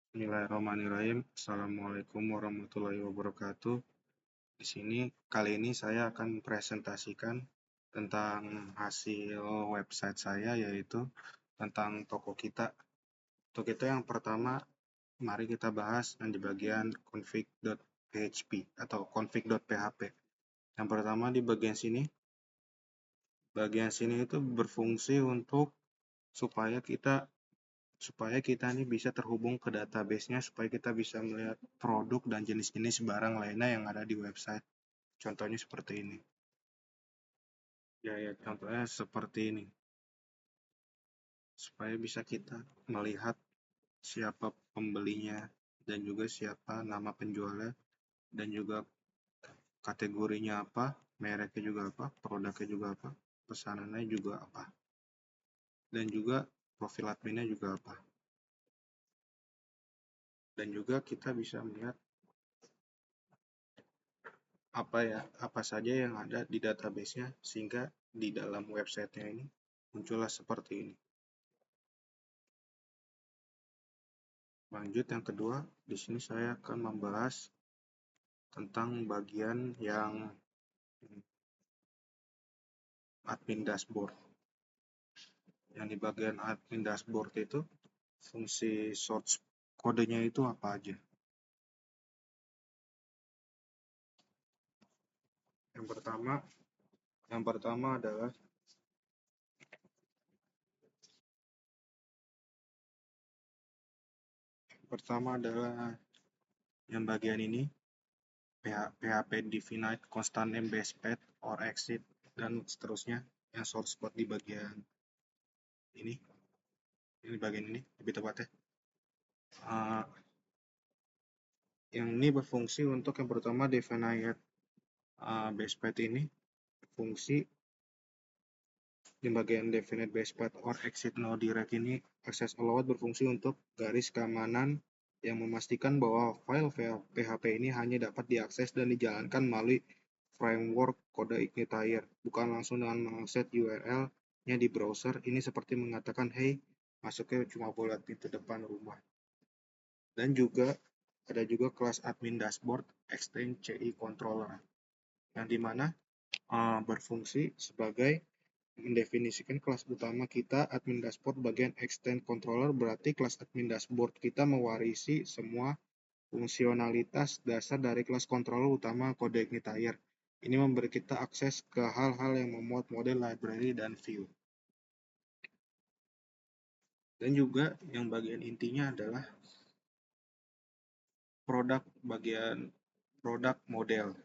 Bismillahirrahmanirrahim. Assalamualaikum warahmatullahi wabarakatuh. Di sini kali ini saya akan presentasikan tentang hasil website saya, yaitu tentang toko kita. Untuk itu yang pertama, mari kita bahas yang di bagian config.php atau config.php. Yang pertama di bagian sini itu berfungsi untuk supaya kita ini bisa terhubung ke database-nya, supaya kita bisa melihat produk dan jenis-jenis barang lainnya yang ada di website. Contohnya seperti ini. Contohnya seperti ini. Supaya bisa kita melihat siapa pembelinya dan juga siapa nama penjualnya dan juga kategorinya apa, mereknya juga apa, produknya juga apa, pesanannya juga apa, dan juga profil adminnya juga apa. Dan juga kita bisa melihat apa saja yang ada di database-nya, sehingga di dalam website-nya ini muncullah seperti ini. Lanjut yang kedua, di sini saya akan membahas tentang bagian yang admin dashboard. Yang di bagian admin dashboard itu fungsi source kodenya itu apa aja? Yang pertama adalah yang bagian ini, PHP definite constant name base path or exit dan seterusnya. Yang source code di bagian ini bagian ini lebih tepatnya. Yang ini berfungsi untuk yang pertama definite base path ini fungsi di bagian definite base path or exit no direct ini access allowed berfungsi untuk garis keamanan yang memastikan bahwa file PHP ini hanya dapat diakses dan dijalankan melalui framework kode Ignitier, bukan langsung dengan mengakses URL-nya di browser. Ini seperti mengatakan, hey, masuknya cuma boleh pintu depan rumah. Dan juga ada juga kelas admin dashboard extend CI controller, yang dimana berfungsi sebagai mendefinisikan kelas utama kita admin dashboard bagian extend controller. Berarti kelas admin dashboard kita mewarisi semua fungsionalitas dasar dari kelas controller utama kode Ignitier. Ini memberi kita akses ke hal-hal yang memuat model, library, dan view. Dan juga yang bagian intinya adalah bagian produk model.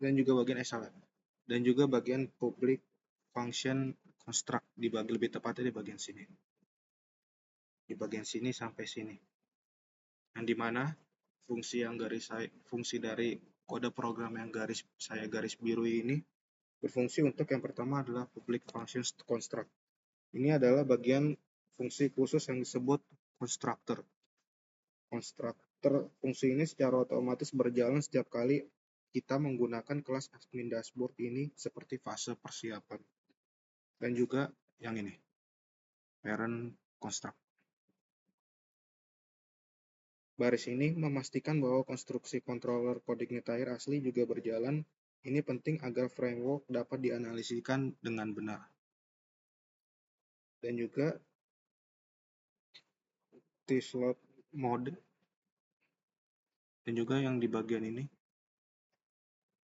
Dan juga bagian public function construct lebih tepatnya di bagian sini. Di bagian sini sampai sini. Yang dimana fungsi dari kode program yang saya garis biru ini berfungsi untuk yang pertama adalah public function construct. Ini adalah bagian fungsi khusus yang disebut constructor. Fungsi ini secara otomatis berjalan setiap kali kita menggunakan kelas admin dashboard ini seperti fase persiapan. Dan juga yang ini, parent construct. Baris ini memastikan bahwa konstruksi controller kode Ignitier asli juga berjalan. Ini penting agar framework dapat dianalisikan dengan benar. Dan juga T-slot mode. Dan juga yang di bagian ini,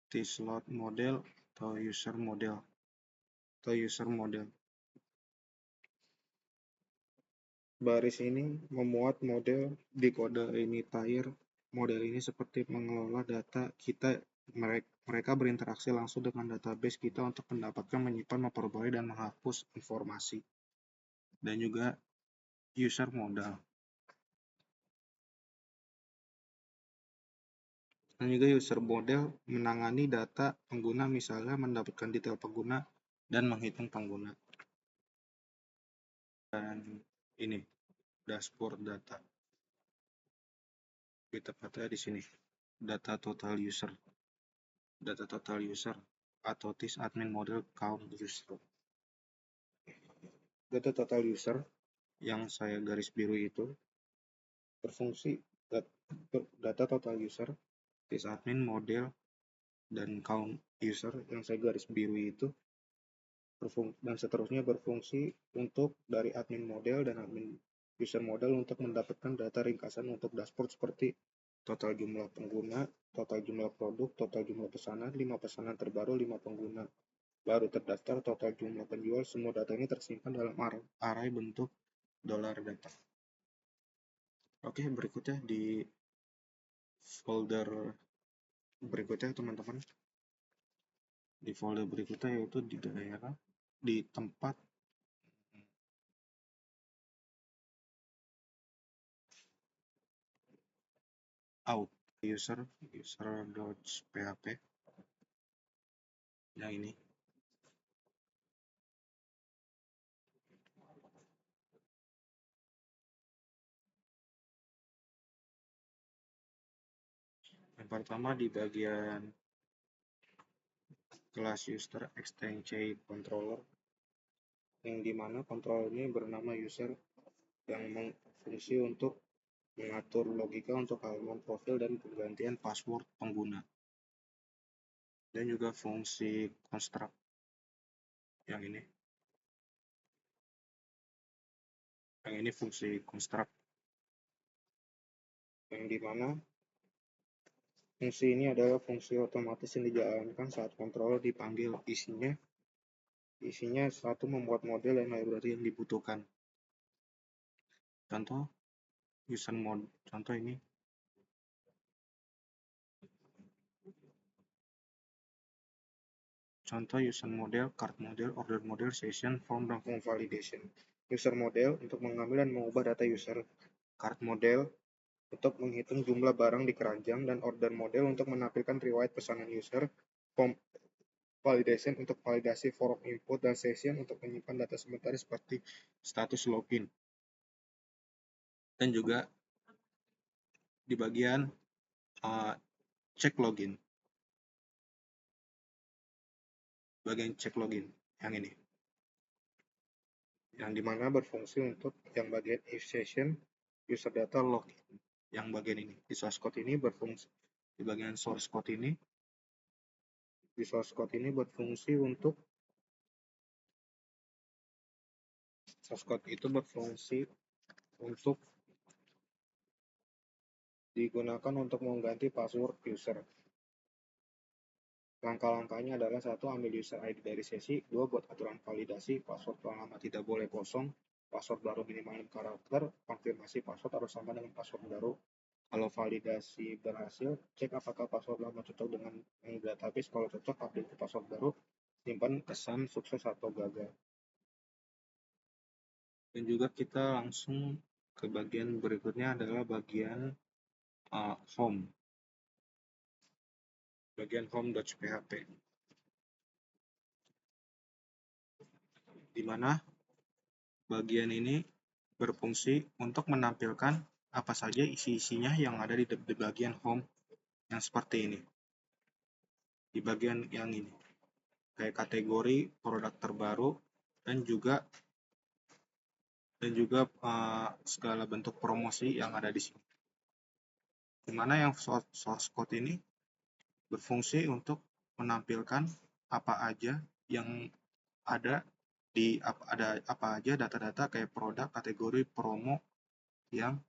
T-slot model atau user model. Baris ini memuat model di kode Ignitier. Model ini seperti mengelola data kita. Mereka berinteraksi langsung dengan database kita untuk mendapatkan, menyimpan, memperbarui, dan menghapus informasi. Dan juga user model. Dan juga user model menangani data pengguna, misalnya mendapatkan detail pengguna dan menghitung pengguna. Dan ini dashboard data. Lebih tepatnya di sini. Data total user atau TIS admin model count user. data total user yang saya garis biru itu berfungsi data total user, sysadmin, model, dan count user yang saya garis biru itu dan seterusnya berfungsi untuk dari admin model dan admin user model untuk mendapatkan data ringkasan untuk dashboard seperti total jumlah pengguna, total jumlah produk, total jumlah pesanan, 5 pesanan terbaru, 5 pengguna baru terdaftar, total jumlah penjual. Semua data ini tersimpan dalam array bentuk dollar data. Oke, berikutnya di folder berikutnya teman-teman, di folder berikutnya yaitu di daerah di tempat out user.php yang ini. Yang pertama di bagian kelas user exchange controller, yang dimana controller ini bernama user yang berfungsi untuk mengatur logika untuk halaman profil dan penggantian password pengguna, dan juga fungsi construct yang ini. Yang ini fungsi construct, yang dimana fungsi ini adalah fungsi otomatis yang dijalankan saat controller dipanggil. Isinya satu, membuat model dan library yang dibutuhkan. Contoh user mode, contoh ini. Contoh user model, card model, order model, session, form, dan form validation. User model untuk mengambil dan mengubah data user. Card model untuk menghitung jumlah barang di keranjang, dan order model untuk menampilkan riwayat pesanan user. Form validation untuk validasi form input, dan session untuk menyimpan data sementara seperti status login. Dan juga di bagian cek login. Bagian cek login yang ini. Yang dimana berfungsi untuk yang bagian if session user data login. Yang bagian ini. Di source code ini berfungsi. Di bagian source code ini. Di source code ini berfungsi untuk source code itu berfungsi untuk digunakan untuk mengganti password user. Langkah-langkahnya adalah: satu, ambil user ID dari sesi; dua, buat aturan validasi, password lama tidak boleh kosong, password baru minimal 6 karakter, konfirmasi password harus sama dengan password baru. Kalau validasi berhasil, cek apakah password lama cocok dengan database. Kalau cocok, update ke password baru, simpan kesan sukses atau gagal. Dan juga kita langsung ke bagian berikutnya adalah bagian home. Bagian home.php, di mana bagian ini berfungsi untuk menampilkan apa saja isi-isinya yang ada di bagian home yang seperti ini. Di bagian yang ini, kayak kategori, produk terbaru, dan juga segala bentuk promosi yang ada di sini. Dimana yang source code ini berfungsi untuk menampilkan apa aja yang ada apa aja data-data kayak produk, kategori, promo yang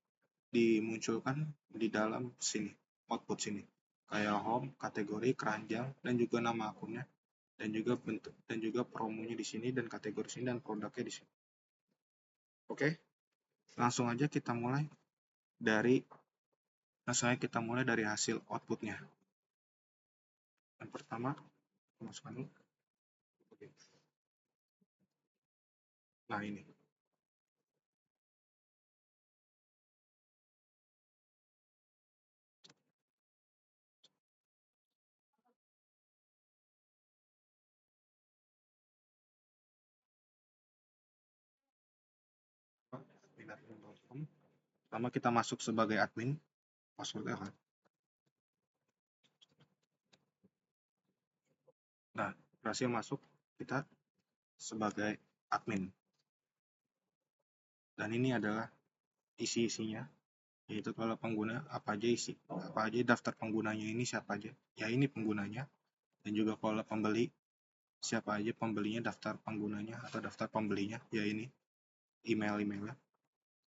dimunculkan di dalam sini, output sini, kayak home, kategori, keranjang, dan juga nama akunnya, dan juga bentuk dan juga promonya di sini, dan kategori sini, dan produknya di sini. Oke, langsung aja kita mulai dari hasil outputnya. Yang pertama, masukkan dulu. Nah, ini. Pertama kita masuk sebagai admin, passwordnya kan. Nah, berhasil masuk kita sebagai admin. Dan ini adalah isi-isinya, yaitu kalau pengguna apa aja daftar penggunanya ini siapa aja. Ya ini penggunanya. Dan juga kalau pembeli, siapa aja pembelinya, daftar penggunanya atau daftar pembelinya, ya ini emailnya.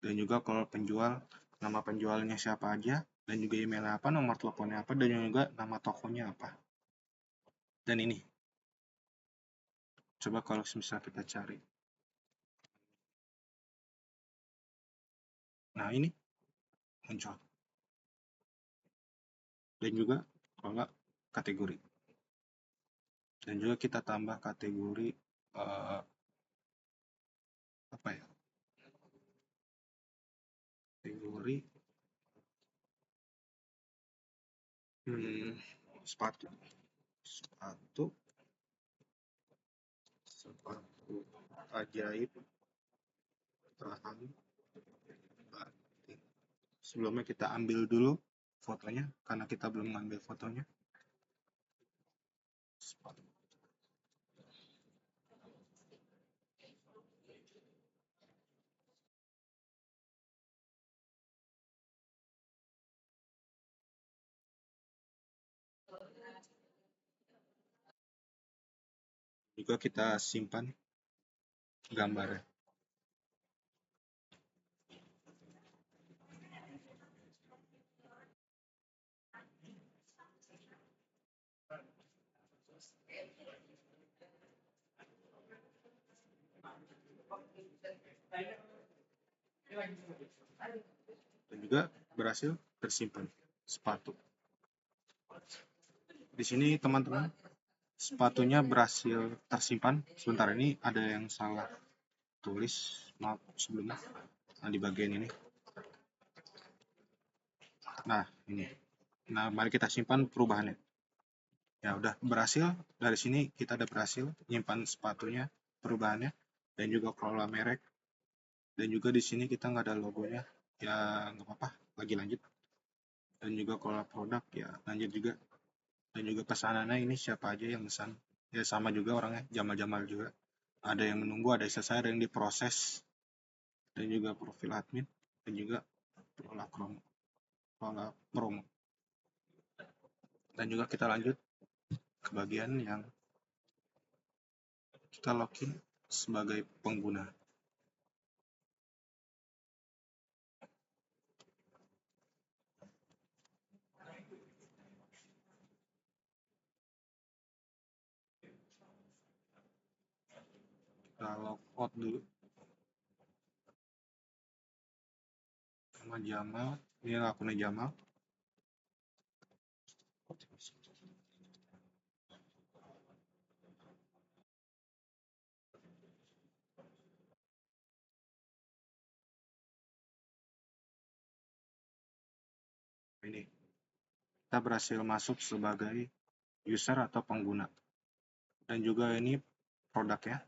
Dan juga kalau penjual, nama penjualnya siapa aja, dan juga emailnya apa, nomor teleponnya apa, dan juga nama tokonya apa. Dan ini, coba kalau misalnya kita cari. Nah ini muncul. Dan juga kalau kategori. Dan juga kita tambah kategori apa ya? Kategori sepatu, sepatu ajaib tahan batin. Sebelumnya kita ambil dulu fotonya karena kita belum ngambil fotonya. Sepatu. Juga kita simpan gambarnya. Dan juga berhasil tersimpan sepatu. Di sini teman-teman, sepatunya berhasil tersimpan. Sebentar, ini ada yang salah tulis, maaf sebelumnya. Nah, di bagian ini. Nah, ini. Nah, mari kita simpan perubahannya. Ya, udah berhasil. Dari sini kita udah berhasil nyimpan sepatunya, perubahannya, dan juga kelola merek. Dan juga di sini kita nggak ada logonya. Ya, nggak apa-apa. Lagi lanjut. Dan juga kelola produk, ya lanjut juga. Dan juga pesanannya ini siapa aja yang pesan. Ya, sama juga orangnya, Jamal-Jamal juga. Ada yang menunggu, ada yang selesai, ada yang diproses. Dan juga profil admin. Dan juga kelola promo. Dan juga kita lanjut ke bagian yang kita login sebagai pengguna. Kita log out dulu sama Jamal. Ini akunnya Jamal. Ini kita berhasil masuk sebagai user atau pengguna. Dan juga ini produknya,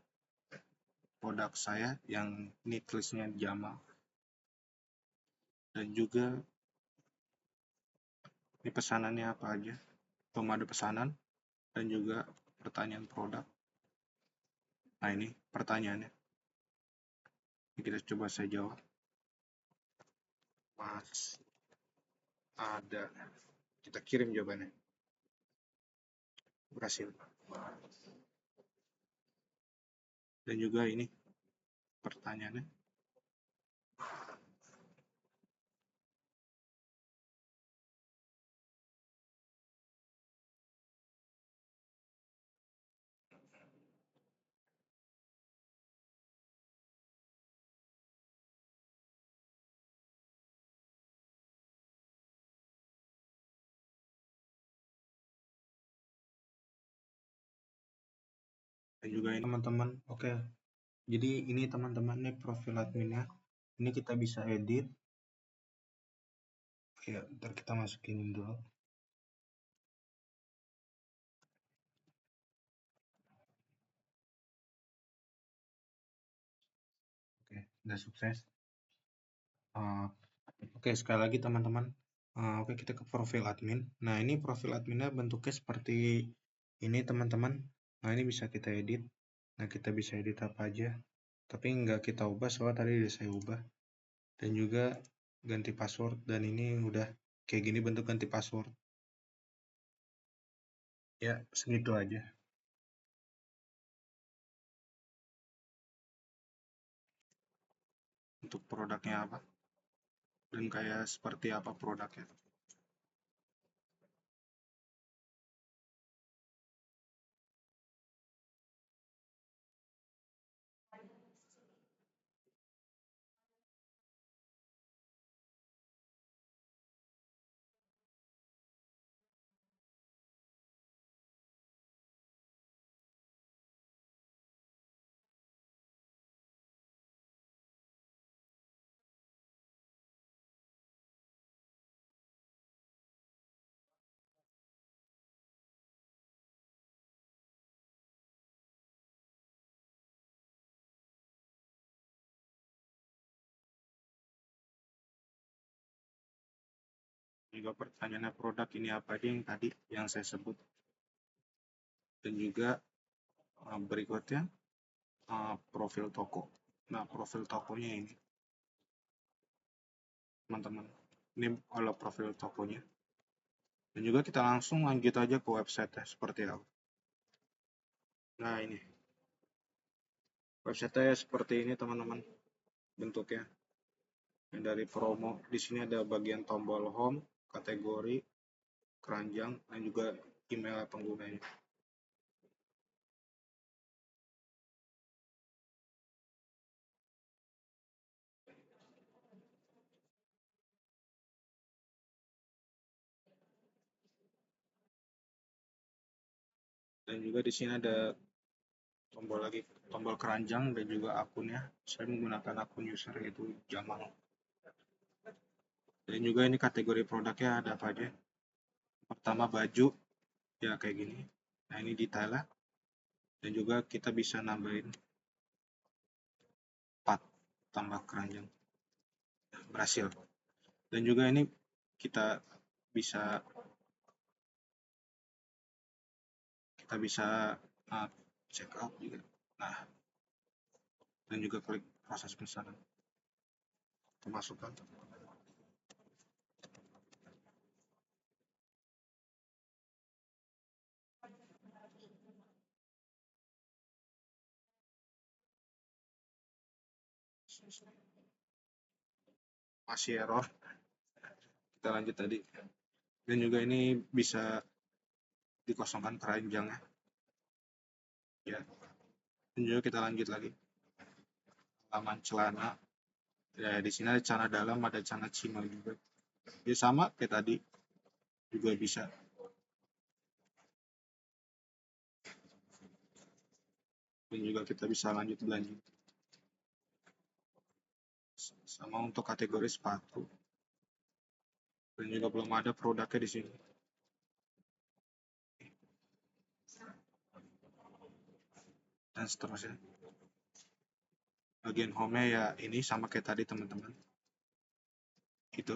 produk saya yang ini tulisnya Jamal. Dan juga ini pesanannya apa aja, pemadu pesanan, dan juga pertanyaan produk. Nah ini pertanyaannya, ini kita coba saya jawab. Mas ada, kita kirim jawabannya. Berhasil. Dan juga ini pertanyaannya. Dan juga ini teman-teman, oke. Jadi ini teman-teman, ini profil adminnya. Ini kita bisa edit. Ya, ntar kita masukin dulu. Oke, udah sukses. Oke, sekali lagi teman-teman. Oke, kita ke profil admin. Nah, ini profil adminnya bentuknya seperti ini teman-teman. Nah, ini bisa kita edit. Nah, kita bisa edit apa aja. tapi nggak kita ubah soalnya tadi udah saya ubah. Dan juga ganti password, dan ini udah kayak gini bentuk ganti password. Ya, segitu aja. Untuk produknya apa, dan kayak seperti apa produknya. Juga pertanyaannya produk ini apa aja yang tadi yang saya sebut. Dan juga berikutnya profil toko. Nah, profil tokonya ini, teman-teman. Ini kalau profil tokonya. Dan juga kita langsung lanjut aja ke website seperti apa. Nah, ini. Website seperti ini, teman-teman. Bentuknya. Yang dari promo, di sini ada bagian tombol home, kategori, keranjang, dan juga email penggunanya. Dan juga di sini ada tombol keranjang dan juga akunnya. Saya menggunakan akun user yaitu Jamal. Dan juga ini kategori produknya ada apa aja. Pertama baju, ya kayak gini. Nah, ini detailnya. Dan juga kita bisa nambahin 4 tambah keranjang. Berhasil. Dan juga ini kita bisa check out juga. Nah, dan juga klik proses pesanan. Masukkan. Masih error. Kita lanjut tadi. Dan juga ini bisa dikosongkan keranjangnya. Ya. Dan juga kita lanjut lagi. Halaman celana. Ya, di sini ada celana dalam, ada celana cima juga. Ya, sama kayak tadi. Juga bisa. Dan juga kita bisa lanjut belanja. Sama untuk kategori sepatu. Dan juga belum ada produknya di sini. Dan seterusnya. Bagian home-nya ya ini sama kayak tadi, teman-teman. Gitu.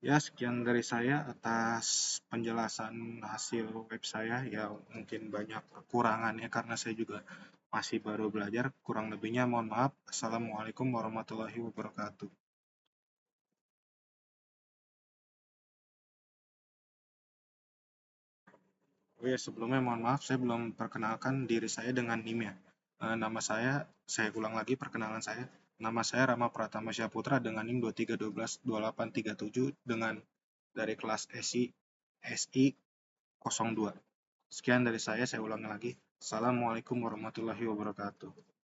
Ya, sekian dari saya atas penjelasan hasil web saya. Ya, mungkin banyak kekurangannya karena saya juga masih baru belajar. Kurang lebihnya mohon maaf. Assalamualaikum warahmatullahi wabarakatuh. Oh ya, sebelumnya mohon maaf, saya belum perkenalkan diri saya dengan NIM ya. Nama saya ulang lagi perkenalan saya. Nama saya Rama Pratama Syaputra dengan NIM 23122837 dengan dari kelas SI 02. Sekian dari saya ulangi lagi. Assalamualaikum warahmatullahi wabarakatuh.